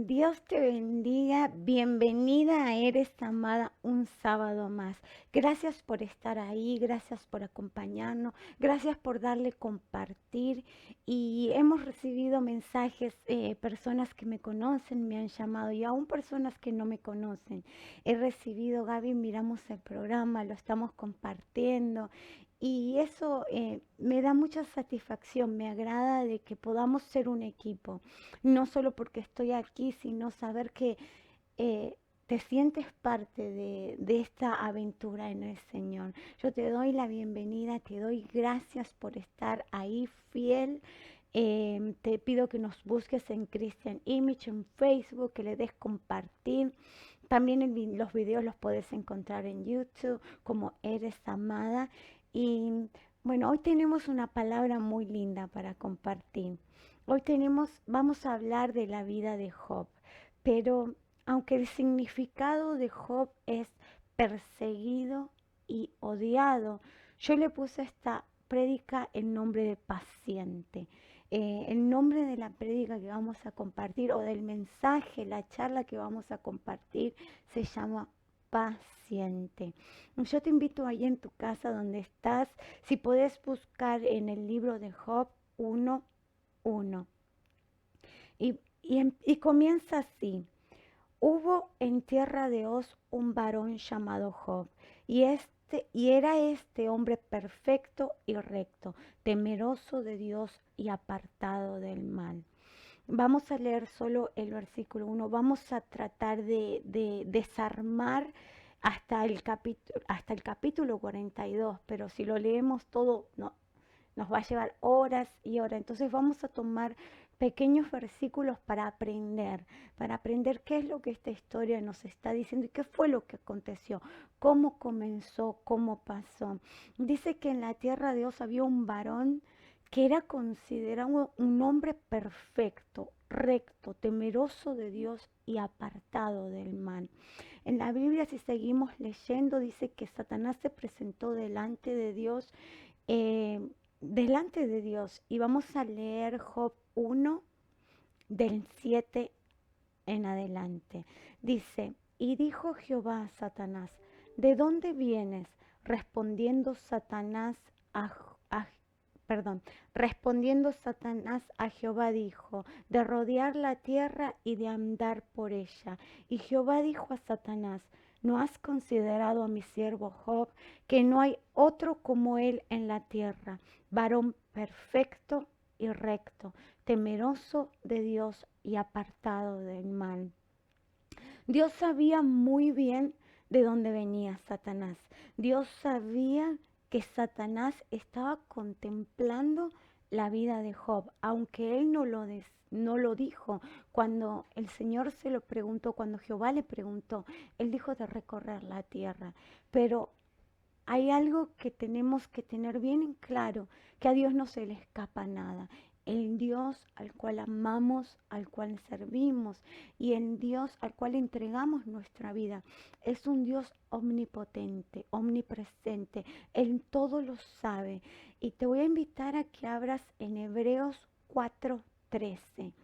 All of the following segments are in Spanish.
Dios te bendiga, bienvenida a Eres Amada un sábado más. Gracias por estar ahí, gracias por acompañarnos, gracias por darle compartir y hemos recibido mensajes, personas que me conocen me han llamado y aún personas que no me conocen. He recibido, Gaby, miramos el programa, lo estamos compartiendo y eso me da mucha satisfacción, me agrada de que podamos ser un equipo no solo porque estoy aquí, sino saber que eh, te sientes parte de esta aventura en el Señor. Yo te doy la bienvenida, te doy gracias por estar ahí fiel. Te pido que nos busques en Christian Image, en Facebook, que le des compartir. También los videos los puedes encontrar en YouTube como Eres Amada. Y bueno, hoy tenemos una palabra muy linda para compartir. Vamos a hablar de la vida de Job, pero aunque el significado de Job es perseguido y odiado, yo le puse a esta prédica el nombre de paciente. El nombre de la prédica que vamos a compartir o del mensaje, la charla que vamos a compartir se llama paciente. Yo te invito ahí en tu casa donde estás, si puedes buscar en el libro de Job 1:1. Y comienza así. Hubo en tierra de Oz un varón llamado Job, y era este hombre perfecto y recto, temeroso de Dios y apartado del mal. Vamos a leer solo el versículo 1. Vamos a tratar de desarmar hasta el capítulo 42, pero si lo leemos todo, no, nos va a llevar horas y horas. Entonces vamos a tomar pequeños versículos para aprender qué es lo que esta historia nos está diciendo y qué fue lo que aconteció, cómo comenzó, cómo pasó. Dice que en la tierra de Dios había un varón que era considerado un hombre perfecto, recto, temeroso de Dios y apartado del mal. En la Biblia, si seguimos leyendo, dice que Satanás se presentó eh, delante de Dios. Y vamos a leer Job 1 del 7 en adelante. Dice, y dijo Jehová a Satanás, ¿de dónde vienes? Respondiendo Satanás a perdón, respondiendo Satanás a Jehová dijo, de rodear la tierra y de andar por ella. Y Jehová dijo a Satanás, ¿no has considerado a mi siervo Job, que no hay otro como él en la tierra, varón perfecto y recto, temeroso de Dios y apartado del mal? Dios sabía muy bien de dónde venía Satanás. Dios sabía que Satanás estaba contemplando la vida de Job, aunque él no lo dijo. Cuando el Señor se lo preguntó, cuando Jehová le preguntó, él dijo de recorrer la tierra. Pero hay algo que tenemos que tener bien en claro, que a Dios no se le escapa nada. El Dios al cual amamos, al cual servimos y el Dios al cual entregamos nuestra vida es un Dios omnipotente, omnipresente. Él todo lo sabe. Y te voy a invitar a que abras en Hebreos 4:13.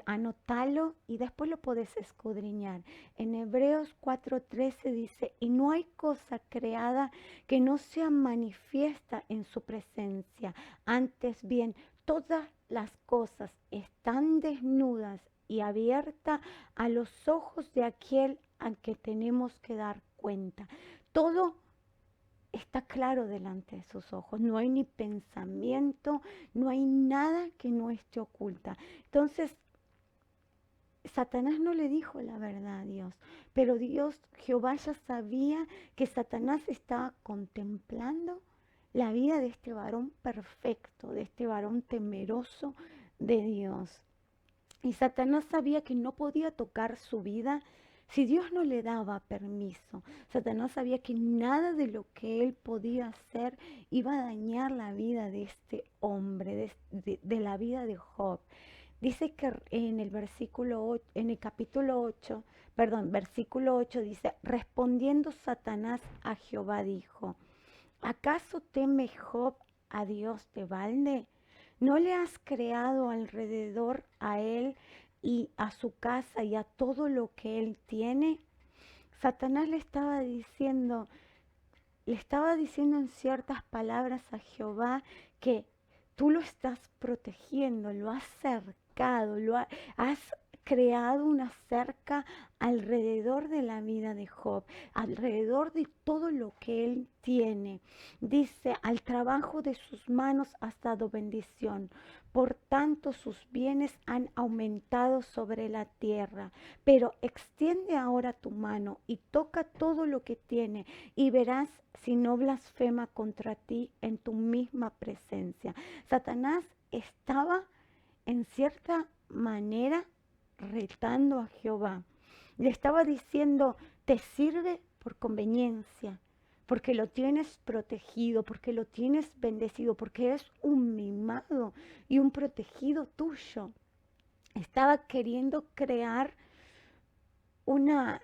Anótalo y después lo podés escudriñar. En Hebreos 4:13 dice, y no hay cosa creada que no sea manifiesta en su presencia. Antes bien, todas las cosas están desnudas y abiertas a los ojos de aquel al que tenemos que dar cuenta. Todo está claro delante de sus ojos. No hay ni pensamiento, no hay nada que no esté oculta. Entonces, Satanás no le dijo la verdad a Dios, pero Jehová ya sabía que Satanás estaba contemplando la vida de este varón perfecto, de este varón temeroso de Dios. Y Satanás sabía que no podía tocar su vida Si Dios no le daba permiso, Satanás sabía que nada de lo que él podía hacer iba a dañar la vida de este hombre, de la vida de Job. Dice que en el en el capítulo 8, perdón, versículo 8 dice, respondiendo Satanás a Jehová dijo, ¿acaso teme Job a Dios de balde? ¿No le has creado alrededor a él y a su casa y a todo lo que él tiene? Satanás le estaba diciendo en ciertas palabras a Jehová que tú lo estás protegiendo, lo has cercado, has creado una cerca alrededor de la vida de Job, alrededor de todo lo que él tiene. Dice, al trabajo de sus manos has dado bendición. Por tanto, sus bienes han aumentado sobre la tierra. Pero extiende ahora tu mano y toca todo lo que tiene y verás si no blasfema contra ti en tu misma presencia. Satanás estaba en cierta manera retando a Jehová. Le estaba diciendo, te sirve por conveniencia, porque lo tienes protegido, porque lo tienes bendecido, porque es un mimado y un protegido tuyo. Estaba queriendo crear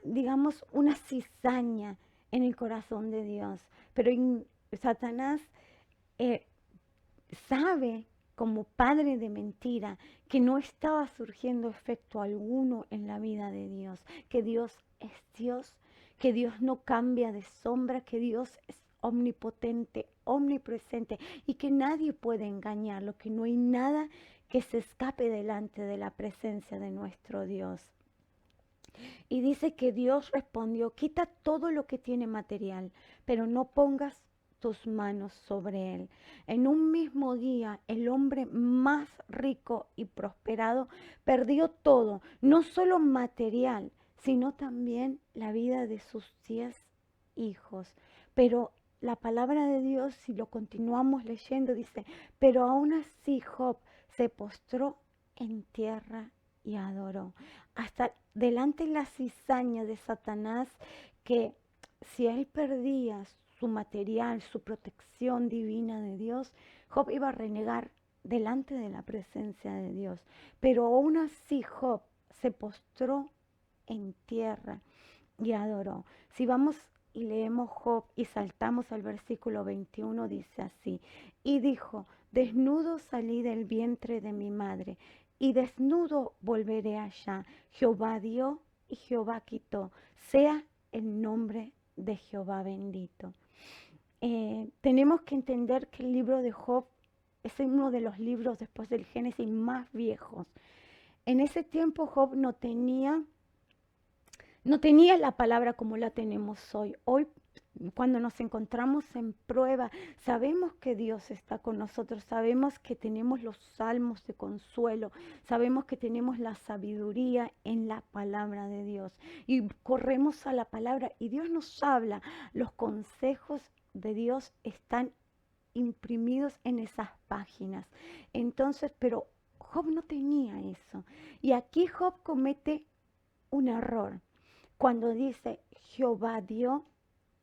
digamos, una cizaña en el corazón de Dios. Pero Satanás eh, sabe, como padre de mentira, que no estaba surgiendo efecto alguno en la vida de Dios, que Dios es Dios, que Dios no cambia de sombra, que Dios es omnipotente, omnipresente y que nadie puede engañarlo, que no hay nada que se escape delante de la presencia de nuestro Dios. Y dice que Dios respondió, quita todo lo que tiene material, pero no pongas tus manos sobre él. En un mismo día, el hombre más rico y prosperado perdió todo, no solo material, sino también la vida de sus 10 hijos. Pero la palabra de Dios, si lo continuamos leyendo, dice, pero aún así Job se postró en tierra y adoró. Hasta delante de la cizaña de Satanás, que si él perdía su material, su protección divina de Dios, Job iba a renegar delante de la presencia de Dios. Pero aún así Job se postró en tierra y adoró. Si vamos y leemos Job y saltamos al versículo 21, dice así, y dijo, desnudo salí del vientre de mi madre, y desnudo volveré allá. Jehová dio y Jehová quitó. Sea el nombre de Jehová bendito. Tenemos que entender que el libro de Job es uno de los libros después del Génesis más viejos. En ese tiempo Job no tenía la palabra como la tenemos hoy. Hoy, cuando nos encontramos en prueba, sabemos que Dios está con nosotros, sabemos que tenemos los salmos de consuelo, sabemos que tenemos la sabiduría en la palabra de Dios. Y corremos a la palabra y Dios nos habla. Los consejos de Dios están imprimidos en esas páginas. Entonces, pero Job no tenía eso. Y aquí Job comete un error cuando dice Jehová dio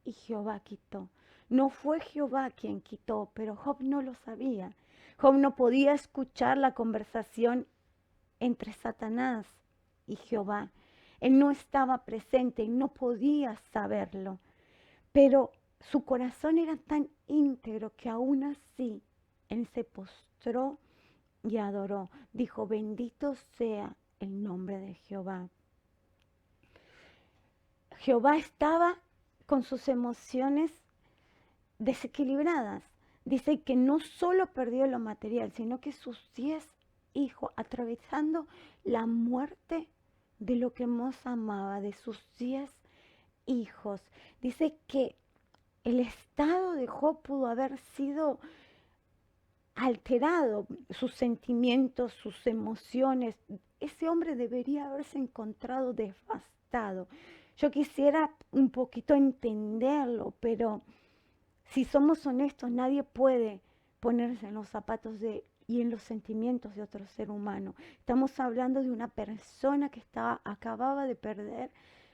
y Jehová quitó. No fue Jehová quien quitó, pero Job no lo sabía. Job no podía escuchar la conversación entre Satanás y Jehová. Él no estaba presente y no podía saberlo. Pero su corazón era tan íntegro que aún así él se postró y adoró. Dijo, bendito sea el nombre de Jehová. Jehová estaba con sus emociones desequilibradas. Dice que no solo perdió lo material, sino que sus 10 hijos, atravesando la muerte de lo que más amaba, de sus 10 hijos. Dice que el estado de Job pudo haber sido alterado, sus sentimientos, sus emociones. Ese hombre debería haberse encontrado devastado. Yo quisiera un poquito entenderlo, pero si somos honestos, nadie puede ponerse en los zapatos y en los sentimientos de otro ser humano. Estamos hablando de una persona que acababa de perder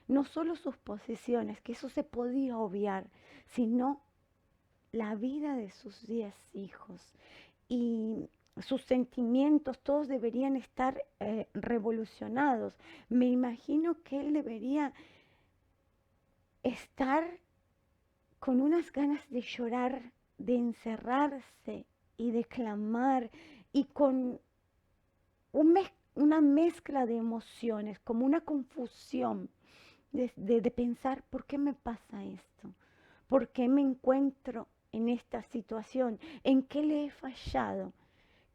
no solo sus posesiones, que eso se podía obviar, sino la vida de sus 10 hijos. Y sus sentimientos, todos deberían estar revolucionados. Me imagino que él debería estar con unas ganas de llorar, de encerrarse y de clamar, y con una mezcla de emociones, como una confusión de pensar, ¿por qué me pasa esto? ¿Por qué me encuentro en esta situación? ¿En qué le he fallado?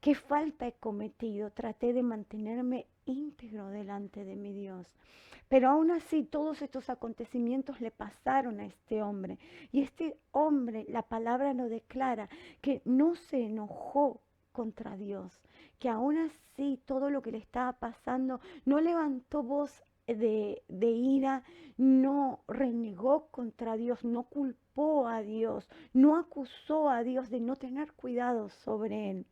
¿Qué falta he cometido? Traté de mantenerme íntegro delante de mi Dios. Pero aún así todos estos acontecimientos le pasaron a este hombre. Y este hombre, la palabra nos declara que no se enojó contra Dios, que aún así todo lo que le estaba pasando no levantó voz de ira, no renegó contra Dios, no culpó a Dios, no acusó a Dios de no tener cuidado sobre él.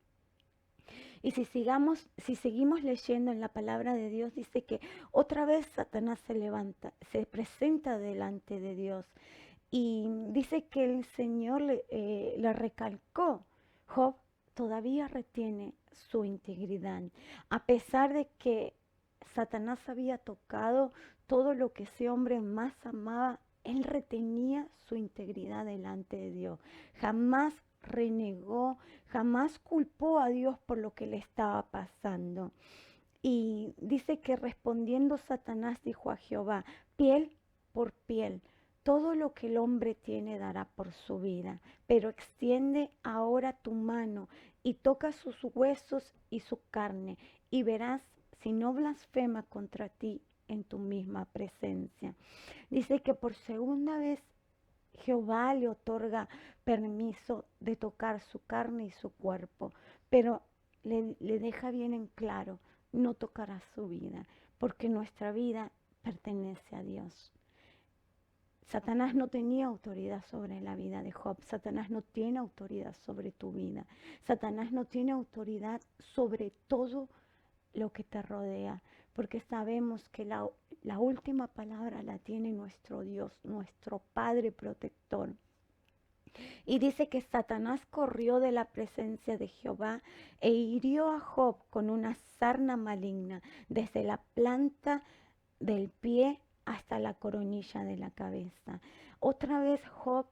Y si seguimos leyendo en la palabra de Dios, dice que otra vez Satanás se levanta, se presenta delante de Dios. Y dice que el Señor le recalcó, Job todavía retiene su integridad, a pesar de que Satanás había tocado todo lo que ese hombre más amaba. Él retenía su integridad delante de Dios. Jamás renegó, jamás culpó a Dios por lo que le estaba pasando. Y dice que respondiendo Satanás dijo a Jehová, piel por piel, todo lo que el hombre tiene dará por su vida, pero extiende ahora tu mano y toca sus huesos y su carne, y verás si no blasfema contra ti en tu misma presencia. Dice que por segunda vez Jehová le otorga permiso de tocar su carne y su cuerpo, pero le deja bien en claro, no tocará su vida, porque nuestra vida pertenece a Dios. Satanás no tenía autoridad sobre la vida de Job. Satanás no tiene autoridad sobre tu vida. Satanás no tiene autoridad sobre todo lo que te rodea, porque sabemos que la última palabra la tiene nuestro Dios, nuestro Padre protector. Y dice que Satanás corrió de la presencia de Jehová e hirió a Job con una sarna maligna, desde la planta del pie hasta la coronilla de la cabeza. Otra vez Job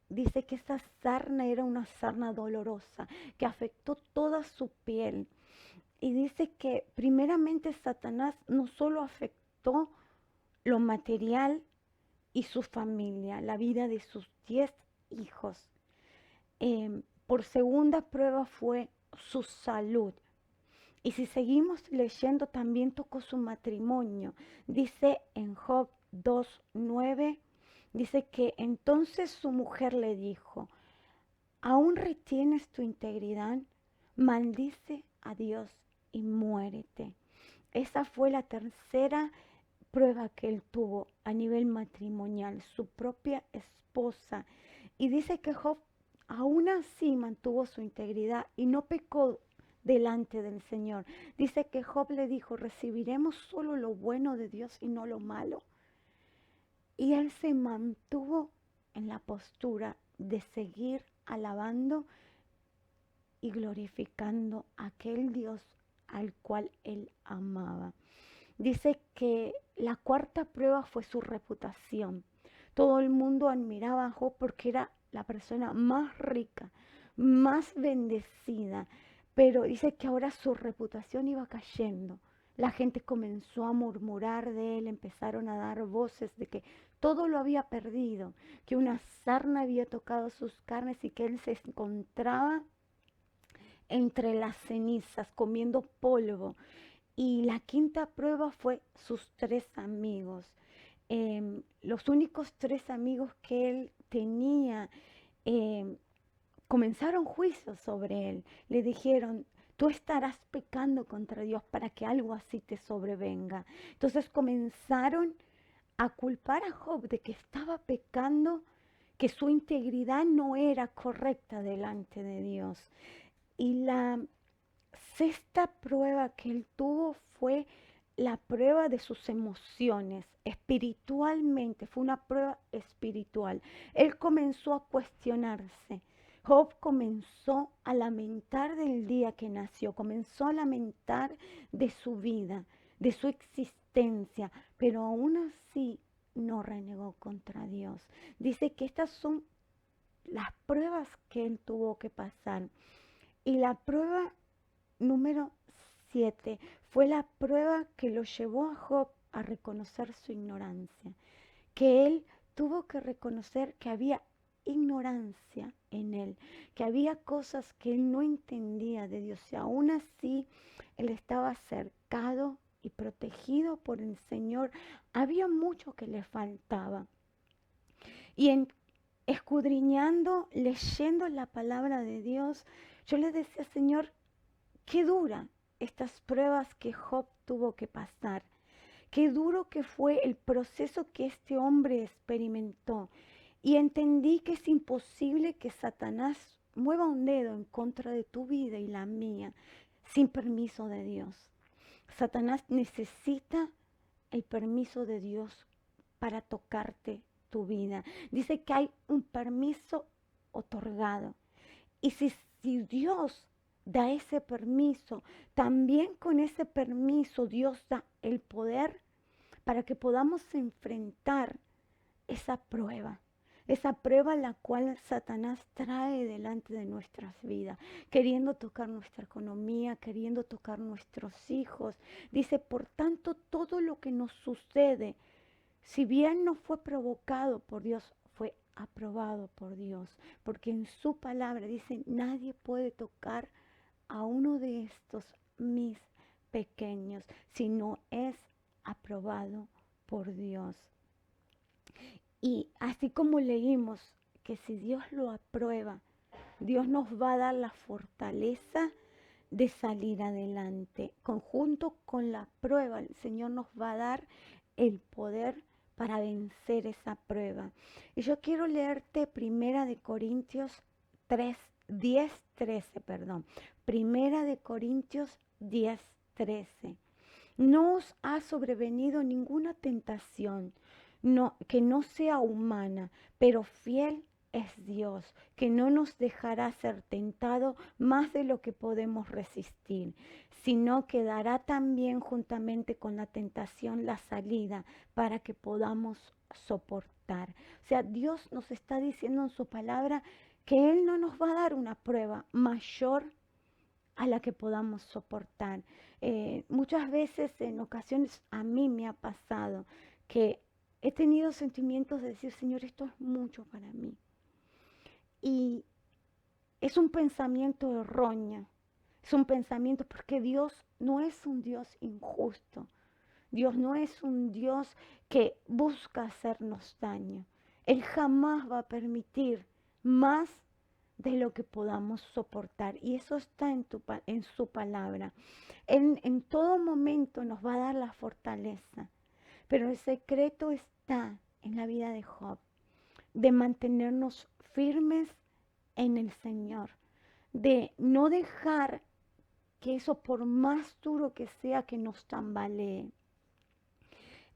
dice que esa sarna era una sarna dolorosa, que afectó toda su piel. Y dice que primeramente Satanás no solo afectó lo material y su familia, la vida de sus 10 hijos. Por segunda prueba fue su salud. Y si seguimos leyendo, también tocó su matrimonio. Dice en Job 2:9, dice que entonces su mujer le dijo, ¿aún retienes tu integridad? Maldice a Dios y muérete. Esa fue la tercera prueba que él tuvo a nivel matrimonial, su propia esposa. Y dice que Job aún así mantuvo su integridad y no pecó delante del Señor. Dice que Job le dijo, recibiremos solo lo bueno de Dios y no lo malo. Y él se mantuvo en la postura de seguir alabando y glorificando a aquel Dios al cual él amaba. Dice que la cuarta prueba fue su reputación. Todo el mundo admiraba a Job porque era la persona más rica, más bendecida, pero dice que ahora su reputación iba cayendo. La gente comenzó a murmurar de él, empezaron a dar voces de que todo lo había perdido, que una sarna había tocado sus carnes y que él se encontraba entre las cenizas, comiendo polvo. Y la quinta prueba fue sus 3 amigos. Los únicos 3 amigos que él tenía comenzaron juicios sobre él. Le dijeron, tú estarás pecando contra Dios para que algo así te sobrevenga. Entonces comenzaron a culpar a Job de que estaba pecando, que su integridad no era correcta delante de Dios. Y la sexta prueba que él tuvo fue la prueba de sus emociones. Espiritualmente, fue una prueba espiritual. Él comenzó a cuestionarse. Job comenzó a lamentar del día que nació, comenzó a lamentar de su vida, de su existencia, pero aún así no renegó contra Dios. Dice que estas son las pruebas que él tuvo que pasar. Y la prueba número 7 fue la prueba que lo llevó a Job a reconocer su ignorancia, que él tuvo que reconocer que había ignorancia en él, que había cosas que él no entendía de Dios y aún así él estaba cercado y protegido por el Señor. Había mucho que le faltaba. Y escudriñando, leyendo la palabra de Dios, yo le decía, Señor, qué dura estas pruebas que Job tuvo que pasar. Qué duro que fue el proceso que este hombre experimentó. Y entendí que es imposible que Satanás mueva un dedo en contra de tu vida y la mía sin permiso de Dios. Satanás necesita el permiso de Dios para tocarte tu vida. Dice que hay un permiso otorgado. Y si Dios da ese permiso, también con ese permiso Dios da el poder para que podamos enfrentar esa prueba la cual Satanás trae delante de nuestras vidas, queriendo tocar nuestra economía, queriendo tocar nuestros hijos. Dice, por tanto, todo lo que nos sucede, si bien no fue provocado por Dios, fue aprobado por Dios, porque en su palabra dice, nadie puede tocar a uno de estos mis pequeños si no es aprobado por Dios. Y así como leímos que si Dios lo aprueba, Dios nos va a dar la fortaleza de salir adelante. Conjunto con la prueba, el Señor nos va a dar el poder para vencer esa prueba. Y yo quiero leerte Primera de Corintios 10:13, perdón. Primera de Corintios 10:13. No os ha sobrevenido ninguna tentación que no sea humana, pero fiel es Dios, que no nos dejará ser tentado más de lo que podemos resistir, sino que dará también juntamente con la tentación la salida para que podamos soportar. O sea, Dios nos está diciendo en su palabra que Él no nos va a dar una prueba mayor a la que podamos soportar. Muchas veces, en ocasiones, a mí me ha pasado que he tenido sentimientos de decir, Señor, esto es mucho para mí. Y es un pensamiento erróneo, es un pensamiento porque Dios no es un Dios injusto. Dios no es un Dios que busca hacernos daño. Él jamás va a permitir más de lo que podamos soportar. Y eso está en su palabra. En todo momento nos va a dar la fortaleza. Pero el secreto está en la vida de Job, de mantenernos firmes en el Señor, de no dejar que eso, por más duro que sea, que nos tambalee.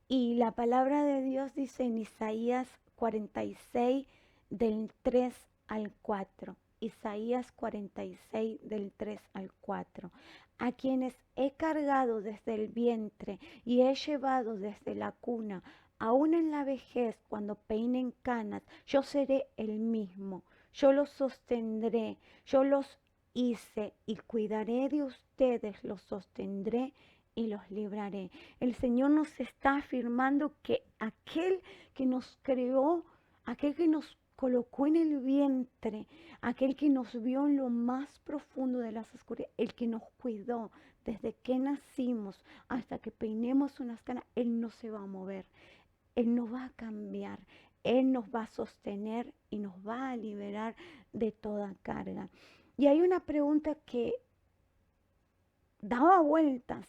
Y la palabra de Dios dice en Isaías 46, del 3 al 4. Isaías 46, del 3 al 4. A quienes he cargado desde el vientre y he llevado desde la cuna, aún en la vejez, cuando peinen canas, yo seré el mismo. Yo los sostendré, yo los hice y cuidaré de ustedes, los sostendré y los libraré. El Señor nos está afirmando que aquel que nos creó, aquel que nos colocó en el vientre, aquel que nos vio en lo más profundo de las oscuridades, el que nos cuidó desde que nacimos hasta que peinemos unas canas, Él no se va a mover, Él no va a cambiar, Él nos va a sostener y nos va a liberar de toda carga. Y hay una pregunta que daba vueltas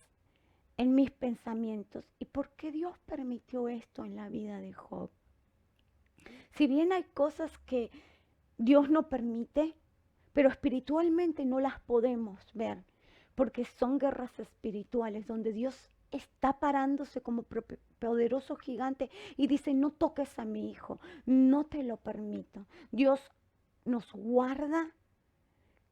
en mis pensamientos. ¿Y por qué Dios permitió esto en la vida de Job? Si bien hay cosas que Dios no permite, pero espiritualmente no las podemos ver, porque son guerras espirituales donde Dios está parándose como poderoso gigante y dice, no toques a mi hijo, no te lo permito. Dios nos guarda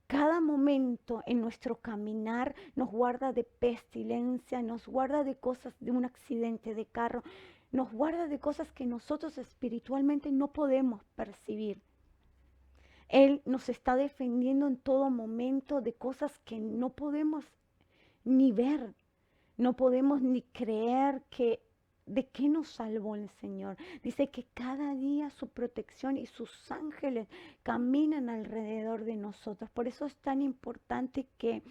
cada momento en nuestro caminar, nos guarda de pestilencia, nos guarda de cosas, de un accidente de carro, nos guarda de cosas que nosotros espiritualmente no podemos percibir. Él nos está defendiendo en todo momento de cosas que no podemos ni ver, no podemos ni creer que de qué nos salvó el Señor. Dice que cada día su protección y sus ángeles caminan alrededor de nosotros. Por eso es tan importante que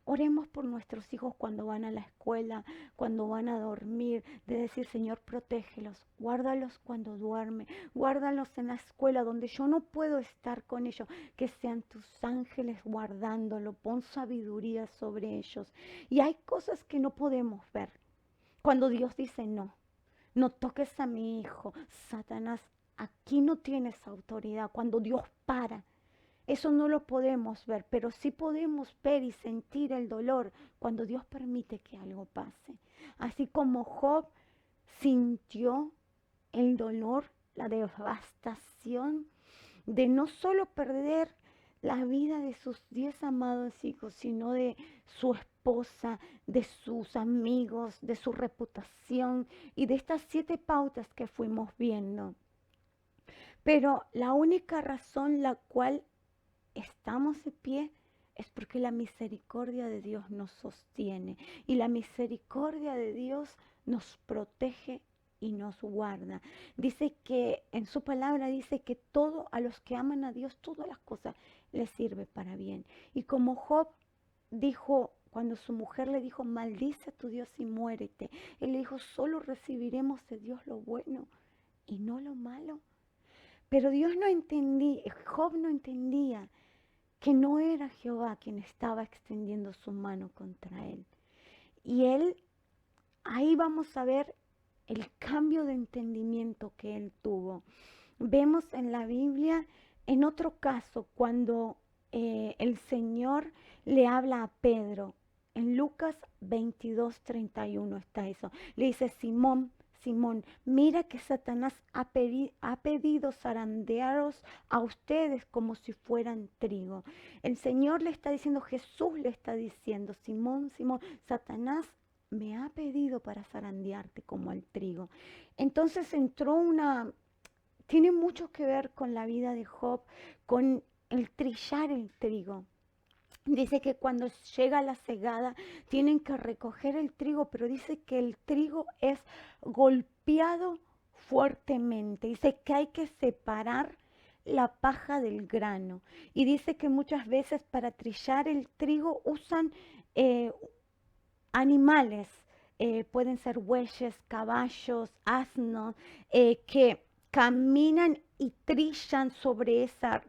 oremos por nuestros hijos cuando van a la escuela, cuando van a dormir, de decir, Señor, protégelos, guárdalos cuando duermen, guárdalos en la escuela donde yo no puedo estar con ellos, que sean tus ángeles guardándolo, pon sabiduría sobre ellos. Y hay cosas que no podemos ver. Cuando Dios dice, no, no toques a mi hijo, Satanás, aquí no tienes autoridad. Cuando Dios para, eso no lo podemos ver, pero sí podemos ver y sentir el dolor cuando Dios permite que algo pase. Así como Job sintió el dolor, la devastación de no solo perder la vida de sus 10 amados hijos, sino de su esposa, de sus amigos, de su reputación y de estas 7 pautas que fuimos viendo. Pero la única razón la cual estamos de pie es porque la misericordia de Dios nos sostiene y la misericordia de Dios nos protege y nos guarda. Dice que en su palabra dice que todo a los que aman a Dios, todas las cosas les sirve para bien. Y como Job dijo, cuando su mujer le dijo, maldice a tu Dios y muérete, él le dijo, solo recibiremos de Dios lo bueno y no lo malo. Pero Dios no entendía, Job no entendía que no era Jehová quien estaba extendiendo su mano contra él. Y él, ahí vamos a ver el cambio de entendimiento que él tuvo. Vemos en la Biblia, en otro caso, cuando el Señor le habla a Pedro, en Lucas 22:31 está eso. Le dice, Simón, Simón, mira que Satanás ha pedido zarandearos a ustedes como si fueran trigo. El Señor le está diciendo, Jesús le está diciendo, Simón, Simón, Satanás me ha pedido para zarandearte como al trigo. Entonces tiene mucho que ver con la vida de Job, con el trillar el trigo. Dice que cuando llega la segada tienen que recoger el trigo, pero dice que el trigo es golpeado fuertemente. Dice que hay que separar la paja del grano. Y dice que muchas veces para trillar el trigo usan animales, pueden ser bueyes, caballos, asnos, que caminan y trillan sobre esa,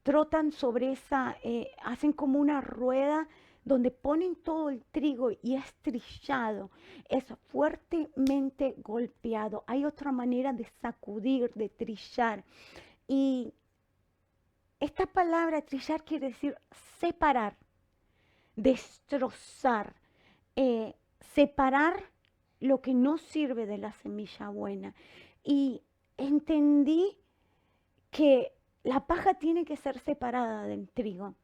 trotan sobre esa, hacen como una rueda donde ponen todo el trigo y es trillado, es fuertemente golpeado. Hay otra manera de sacudir, de trillar. Y esta palabra trillar quiere decir separar, destrozar, separar lo que no sirve de la semilla buena. Y entendí que la paja tiene que ser separada del trigo.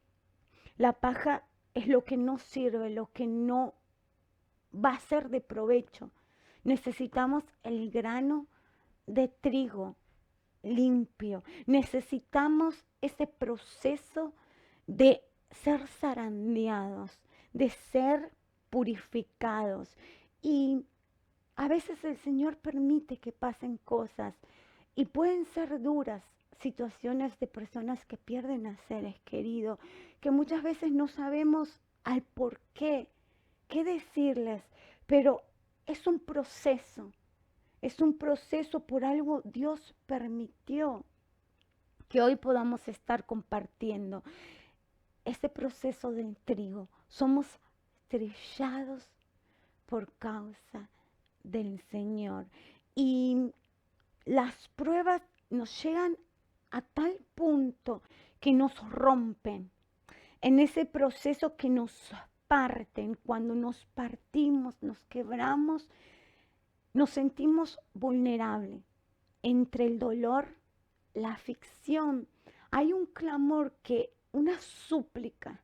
La paja es lo que no sirve, lo que no va a ser de provecho. Necesitamos el grano de trigo limpio. Necesitamos ese proceso de ser zarandeados, de ser purificados. Y a veces el Señor permite que pasen cosas y pueden ser duras, situaciones de personas que pierden a seres queridos, que muchas veces no sabemos al por qué decirles, pero es un proceso. Es un proceso, por algo Dios permitió que hoy podamos estar compartiendo ese proceso del trigo. Somos trillados por causa del Señor. Y las pruebas nos llegan a tal punto que nos rompen. En ese proceso que nos parten, cuando nos partimos, nos quebramos, nos sentimos vulnerables. Entre el dolor, la aflicción, hay un clamor una súplica.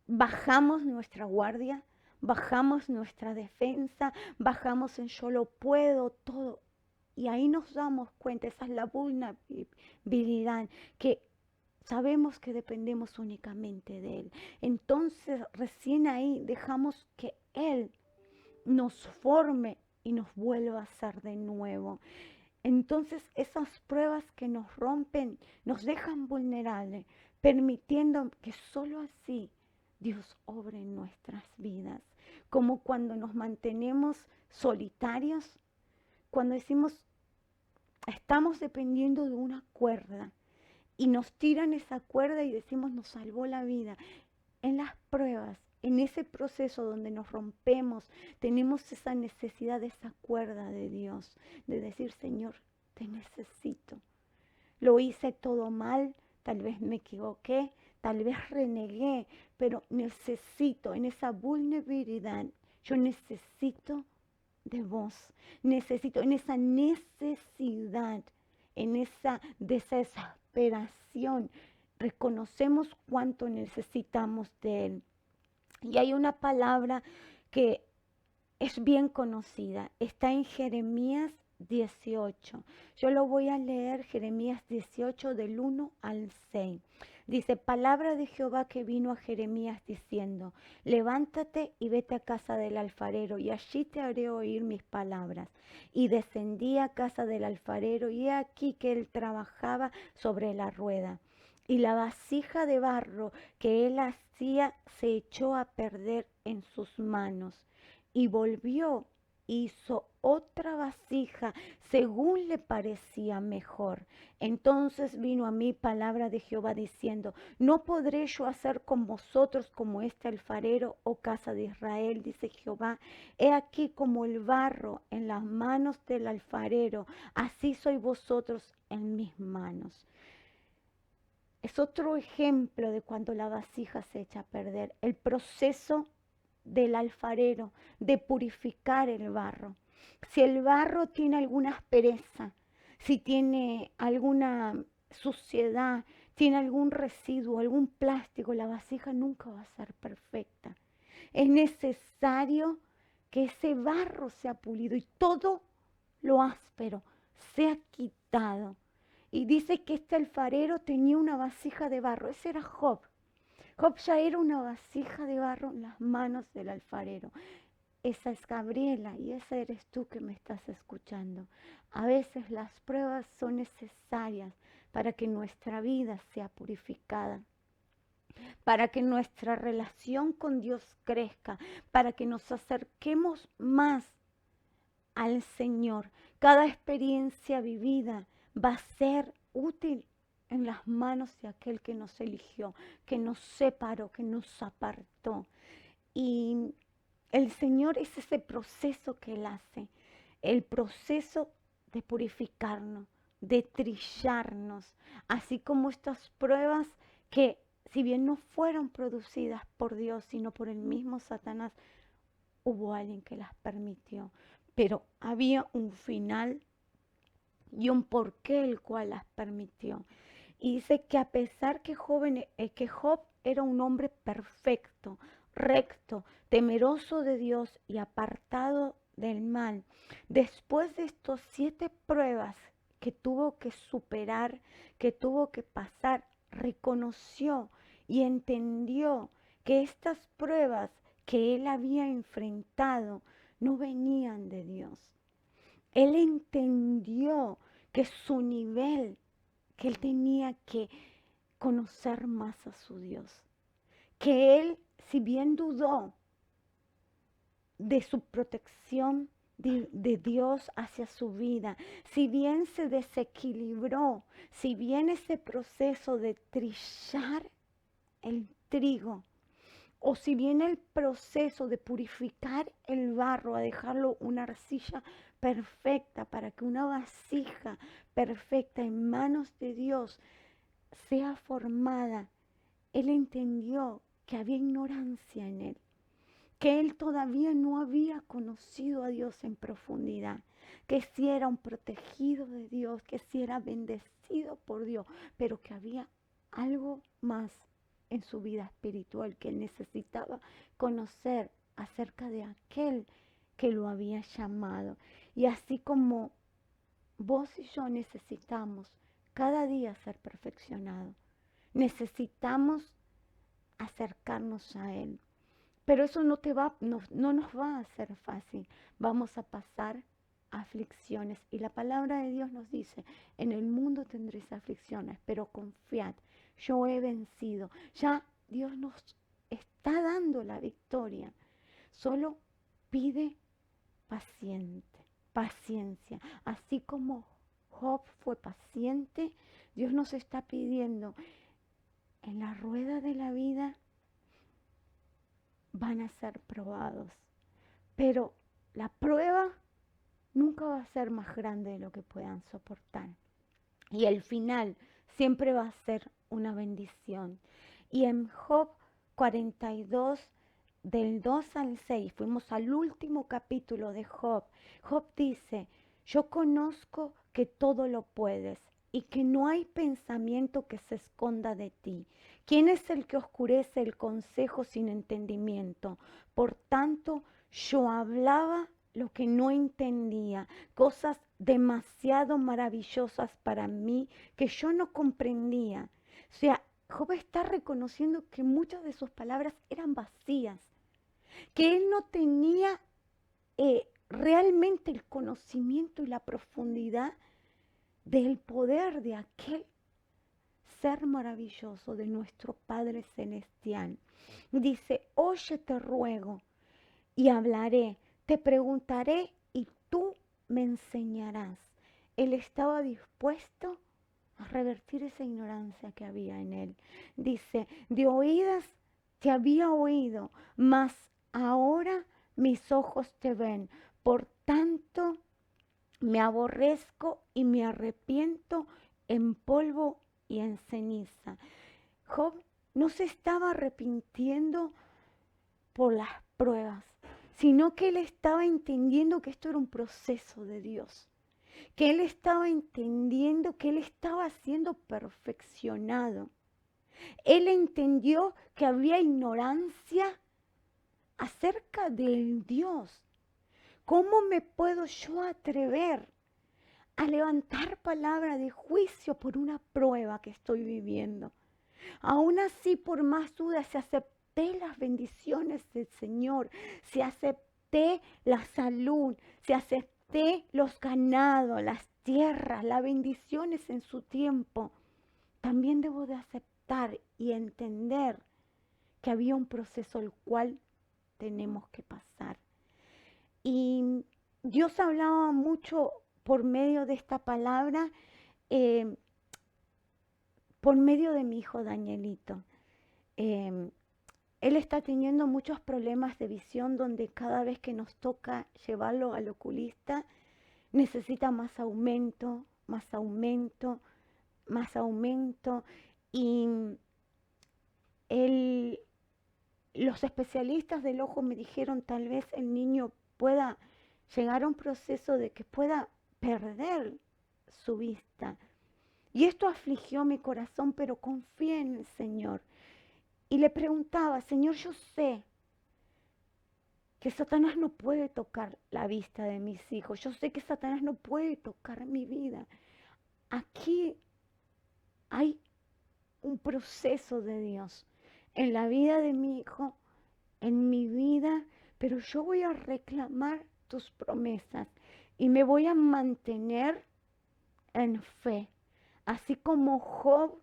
Bajamos nuestra guardia, bajamos nuestra defensa, bajamos en yo lo puedo, todo. Y ahí nos damos cuenta, esa es la vulnerabilidad, que sabemos que dependemos únicamente de Él. Entonces recién ahí dejamos que Él nos forme y nos vuelva a hacer de nuevo. Entonces esas pruebas que nos rompen nos dejan vulnerables, permitiendo que solo así Dios obre en nuestras vidas. Como cuando nos mantenemos solitarios, cuando decimos, estamos dependiendo de una cuerda y nos tiran esa cuerda y decimos, nos salvó la vida. En las pruebas, en ese proceso donde nos rompemos, tenemos esa necesidad de esa cuerda de Dios, de decir, Señor, te necesito. Lo hice todo mal, tal vez me equivoqué, tal vez renegué, pero necesito en esa vulnerabilidad, yo necesito de vos, necesito en esa necesidad, en esa desesperación, reconocemos cuánto necesitamos de Él. Y hay una palabra que es bien conocida, está en Jeremías 18. Yo lo voy a leer, Jeremías 18 del 1 al 6. Dice, palabra de Jehová que vino a Jeremías diciendo, levántate y vete a casa del alfarero, y allí te haré oír mis palabras. Y descendí a casa del alfarero, y he aquí que él trabajaba sobre la rueda. Y la vasija de barro que él hacía se echó a perder en sus manos. Y volvió, hizo otra vasija según le parecía mejor. Entonces vino a mí palabra de Jehová diciendo, no podré yo hacer con vosotros como este alfarero, oh casa de Israel, dice Jehová. He aquí como el barro en las manos del alfarero, así sois vosotros en mis manos. Es otro ejemplo de cuando la vasija se echa a perder, el proceso del alfarero de purificar el barro. Si el barro tiene alguna aspereza, si tiene alguna suciedad, tiene algún residuo, algún plástico, la vasija nunca va a ser perfecta. Es necesario que ese barro sea pulido y todo lo áspero sea quitado. Y dice que este alfarero tenía una vasija de barro. Ese era Job. Job ya era una vasija de barro en las manos del alfarero. Esa es Gabriela y esa eres tú que me estás escuchando. A veces las pruebas son necesarias para que nuestra vida sea purificada, para que nuestra relación con Dios crezca, para que nos acerquemos más al Señor. Cada experiencia vivida va a ser útil en las manos de aquel que nos eligió, que nos separó, que nos apartó. Y el Señor es ese proceso que Él hace, el proceso de purificarnos, de trillarnos, así como estas pruebas que si bien no fueron producidas por Dios, sino por el mismo Satanás, hubo alguien que las permitió, pero había un final y un porqué el cual las permitió. Y dice que a pesar que Job era un hombre perfecto, recto, temeroso de Dios y apartado del mal, después de estos 7 pruebas que tuvo que superar, que tuvo que pasar, reconoció y entendió que estas pruebas que él había enfrentado no venían de Dios. Él entendió que su nivel, que él tenía que conocer más a su Dios. Que él, si bien dudó de su protección de Dios hacia su vida, si bien se desequilibró, si bien ese proceso de trillar el trigo, o si bien el proceso de purificar el barro, a dejarlo una arcilla perfecta para que una vasija perfecta en manos de Dios sea formada, él entendió que había ignorancia en él, que él todavía no había conocido a Dios en profundidad, que sí era un protegido de Dios, que sí era bendecido por Dios, pero que había algo más en su vida espiritual que él necesitaba conocer acerca de aquel que lo había llamado. Y así como vos y yo necesitamos cada día ser perfeccionados, necesitamos acercarnos a Él. Pero eso no nos va a ser fácil. Vamos a pasar aflicciones. Y la palabra de Dios nos dice, en el mundo tendréis aflicciones, pero confiad, yo he vencido. Ya Dios nos está dando la victoria. Solo pide paciencia. Así como Job fue paciente, Dios nos está pidiendo, en la rueda de la vida van a ser probados, pero la prueba nunca va a ser más grande de lo que puedan soportar. Y el final siempre va a ser una bendición. Y en Job 42, del 2 al 6, fuimos al último capítulo de Job. Job dice, yo conozco que todo lo puedes y que no hay pensamiento que se esconda de ti. ¿Quién es el que oscurece el consejo sin entendimiento? Por tanto, yo hablaba lo que no entendía, cosas demasiado maravillosas para mí que yo no comprendía. O sea, Job está reconociendo que muchas de sus palabras eran vacías, que él no tenía realmente el conocimiento y la profundidad del poder de aquel ser maravilloso de nuestro Padre Celestial. Dice, oye, te ruego y hablaré, te preguntaré y tú me enseñarás. Él estaba dispuesto a revertir esa ignorancia que había en él. Dice, de oídas te había oído, mas ahora mis ojos te ven. Por tanto, me aborrezco y me arrepiento en polvo y en ceniza. Job no se estaba arrepintiendo por las pruebas, sino que él estaba entendiendo que esto era un proceso de Dios, que él estaba entendiendo que él estaba siendo perfeccionado. Él entendió que había ignorancia acerca del Dios. ¿Cómo me puedo yo atrever a levantar palabra de juicio por una prueba que estoy viviendo? Aún así, por más dudas, si acepté las bendiciones del Señor, si acepté la salud, si acepté los ganados, las tierras, las bendiciones en su tiempo, también debo de aceptar y entender que había un proceso el cual tenemos que pasar. Y Dios hablaba mucho por medio de esta palabra, eh, por medio de mi hijo Danielito. Él está teniendo muchos problemas de visión donde cada vez que nos toca llevarlo al oculista necesita más aumento, más aumento, más aumento. Y los especialistas del ojo me dijeron tal vez el niño pueda llegar a un proceso de que pueda perder su vista. Y esto afligió mi corazón, pero confié en el Señor. Y le preguntaba, Señor, yo sé que Satanás no puede tocar la vista de mis hijos. Yo sé que Satanás no puede tocar mi vida. Aquí hay un proceso de Dios en la vida de mi hijo, en mi vida, pero yo voy a reclamar tus promesas y me voy a mantener en fe. Así como Job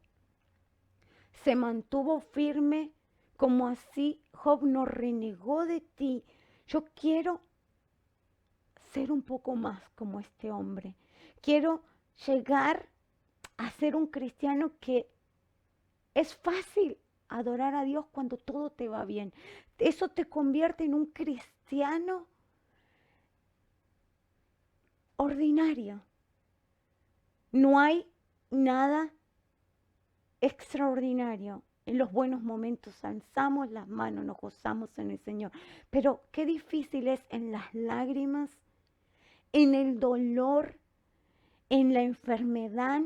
se mantuvo firme, como así Job no renegó de ti. Yo quiero ser un poco más como este hombre. Quiero llegar a ser un cristiano que es fácil adorar a Dios cuando todo te va bien. Eso te convierte en un cristiano ordinario. No hay nada extraordinario En los buenos momentos alzamos las manos, nos gozamos en el Señor. Pero qué difícil es en las lágrimas, en el dolor, en la enfermedad,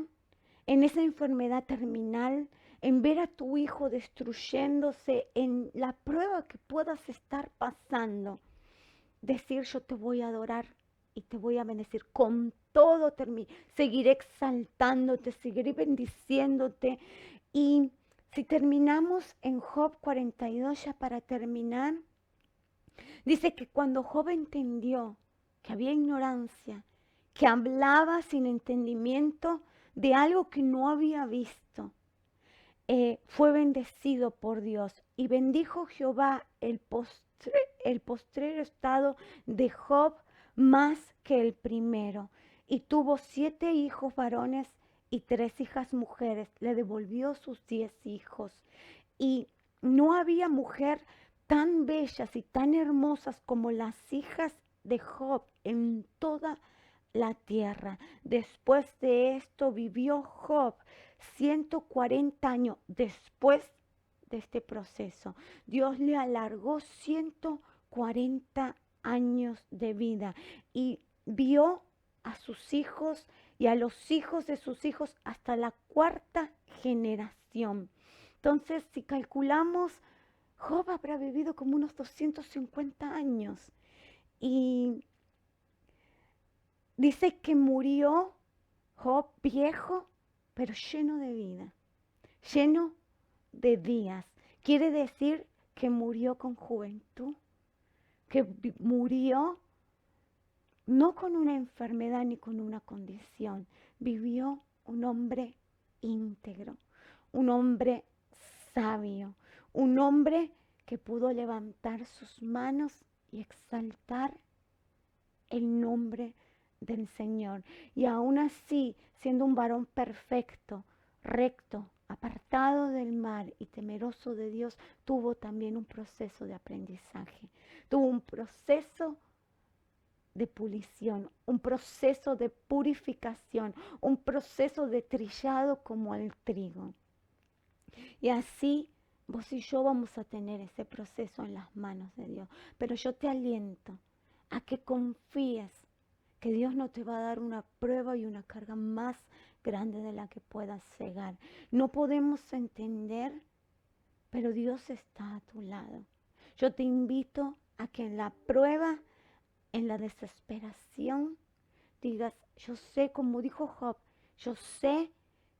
en esa enfermedad terminal, en ver a tu hijo destruyéndose, en la prueba que puedas estar pasando. Decir, yo te voy a adorar y te voy a bendecir con todo, seguiré exaltándote, seguiré bendiciéndote. Y si terminamos en Job 42, ya para terminar, dice que cuando Job entendió que había ignorancia, que hablaba sin entendimiento de algo que no había visto, fue bendecido por Dios y bendijo Jehová el postrero estado de Job más que el primero. Y tuvo 7 hijos varones y 3 hijas mujeres. Le devolvió sus 10 hijos. Y no había mujer tan bellas y tan hermosas como las hijas de Job en toda la tierra. Después de esto vivió Job 140 años después de este proceso. Dios le alargó 140 años de vida y vio a sus hijos y a los hijos de sus hijos hasta la 4ª generación. Entonces, si calculamos, Job habrá vivido como unos 250 años y dice que murió Job viejo, pero lleno de vida, lleno de días. Quiere decir que murió con juventud, que murió no con una enfermedad ni con una condición. Vivió un hombre íntegro, un hombre sabio, un hombre que pudo levantar sus manos y exaltar el nombre del Señor. Y aún así, siendo un varón perfecto, recto, apartado del mal y temeroso de Dios, tuvo también un proceso de aprendizaje, tuvo un proceso de pulición, un proceso de purificación, un proceso de trillado como el trigo. Y así vos y yo vamos a tener ese proceso en las manos de Dios. Pero yo te aliento a que confíes que Dios no te va a dar una prueba y una carga más grande de la que puedas cegar. No podemos entender, pero Dios está a tu lado. Yo te invito a que en la prueba, en la desesperación, digas, yo sé, como dijo Job, yo sé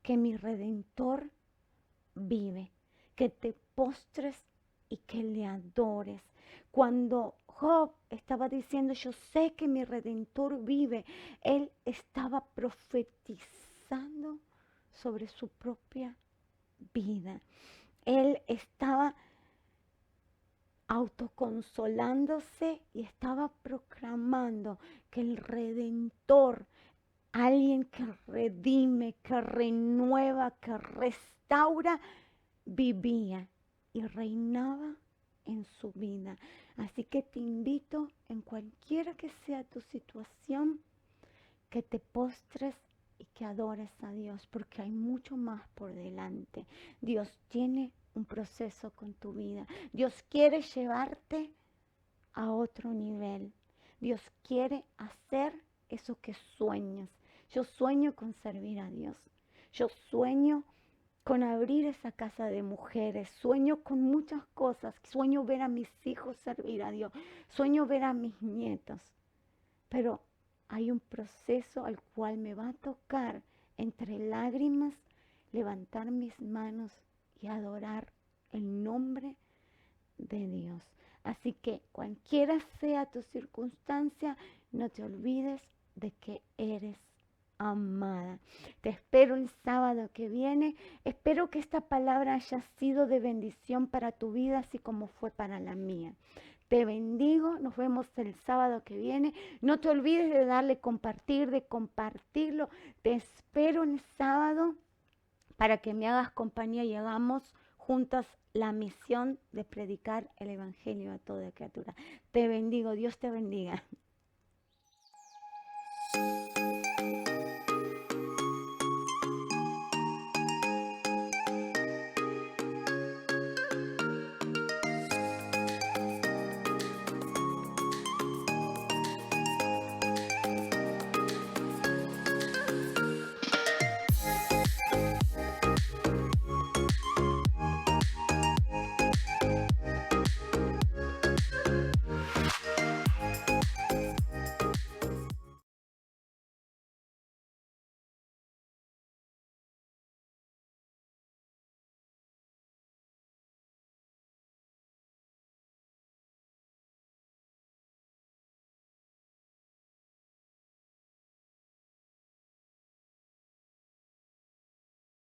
que mi Redentor vive, que te postres y que le adores. Cuando Job estaba diciendo, yo sé que mi Redentor vive, él estaba profetizando sobre su propia vida. Él estaba autoconsolándose y estaba proclamando que el Redentor, alguien que redime, que renueva, que restaura, vivía y reinaba en su vida. Así que te invito, en cualquiera que sea tu situación, que te postres y que adores a Dios, porque hay mucho más por delante. Dios tiene un proceso con tu vida. Dios quiere llevarte a otro nivel. Dios quiere hacer eso que sueñas. Yo sueño con servir a Dios. Yo sueño con abrir esa casa de mujeres. Sueño con muchas cosas. Sueño ver a mis hijos servir a Dios. Sueño ver a mis nietos. Pero hay un proceso al cual me va a tocar entre lágrimas levantar mis manos y adorar el nombre de Dios. Así que cualquiera sea tu circunstancia, no te olvides de que eres amada. Te espero el sábado que viene. Espero que esta palabra haya sido de bendición para tu vida, así como fue para la mía. Te bendigo, nos vemos el sábado que viene. No te olvides de darle compartir, de compartirlo. Te espero el sábado para que me hagas compañía y hagamos juntas la misión de predicar el Evangelio a toda criatura. Te bendigo, Dios te bendiga.